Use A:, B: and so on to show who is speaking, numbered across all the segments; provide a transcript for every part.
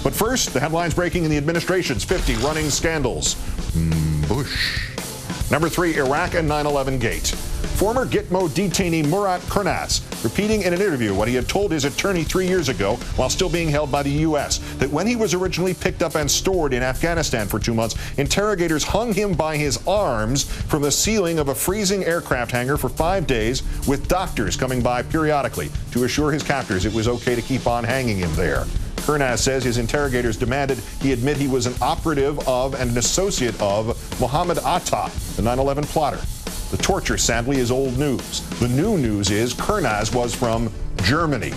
A: But first, the headlines breaking in the administration's 50 running scandals. Bush. Number 3, Iraq and 9/11 gate. Former Gitmo detainee Murat Kurnaz repeating in an interview what he had told his attorney 3 years ago while still being held by the U.S., that when he was originally picked up and stored in Afghanistan for 2 months, interrogators hung him by his arms from the ceiling of a freezing aircraft hangar for 5 days, with doctors coming by periodically to assure his captors it was okay to keep on hanging him there. Kurnaz says his interrogators demanded he admit he was an operative of and an associate of Mohammed Atta, the 9/11 plotter. The torture, sadly, is old news. The new news is Kurnaz was from Germany.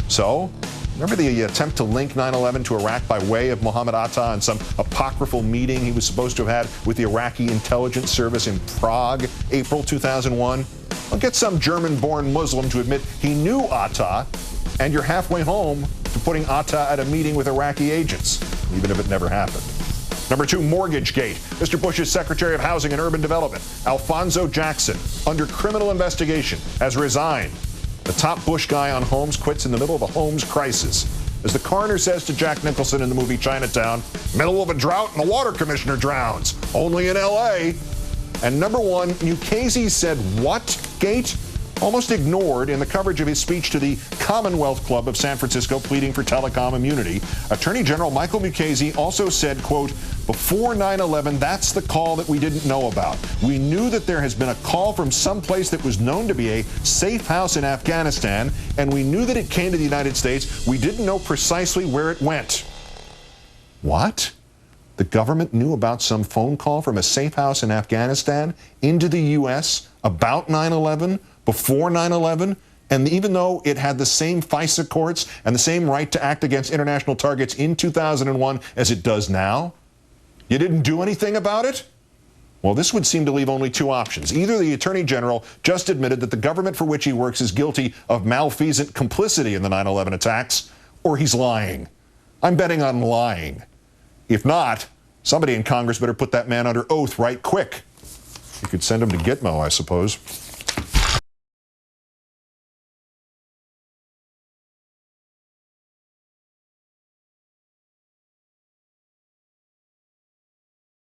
A: So, remember the attempt to link 9/11 to Iraq by way of Mohammed Atta and some apocryphal meeting he was supposed to have had with the Iraqi intelligence service in Prague, April 2001? Well, get some German-born Muslim to admit he knew Atta, and you're halfway home to putting Atta at a meeting with Iraqi agents, even if it never happened. Number 2, Mortgagegate. Mr. Bush's Secretary of Housing and Urban Development, Alphonso Jackson, under criminal investigation, has resigned. The top Bush guy on homes quits in the middle of a homes crisis. As the coroner says to Jack Nicholson in the movie Chinatown, middle of a drought and the water commissioner drowns. Only in L.A. And number 1, Mukasey said what gate? Almost ignored in the coverage of his speech to the Commonwealth Club of San Francisco pleading for telecom immunity. Attorney General Michael Mukasey also said, quote, before 9/11, that's the call that we didn't know about. We knew that there has been a call from someplace that was known to be a safe house in Afghanistan, and we knew that it came to the United States. We didn't know precisely where it went. What? The government knew about some phone call from a safe house in Afghanistan into the U.S. about 9/11? Before 9/11, and even though it had the same FISA courts and the same right to act against international targets in 2001 as it does now, you didn't do anything about it? Well, this would seem to leave only 2 options. Either the Attorney General just admitted that the government for which he works is guilty of malfeasant complicity in the 9/11 attacks, or he's lying. I'm betting on lying. If not, somebody in Congress better put that man under oath right quick. You could send him to Gitmo, I suppose.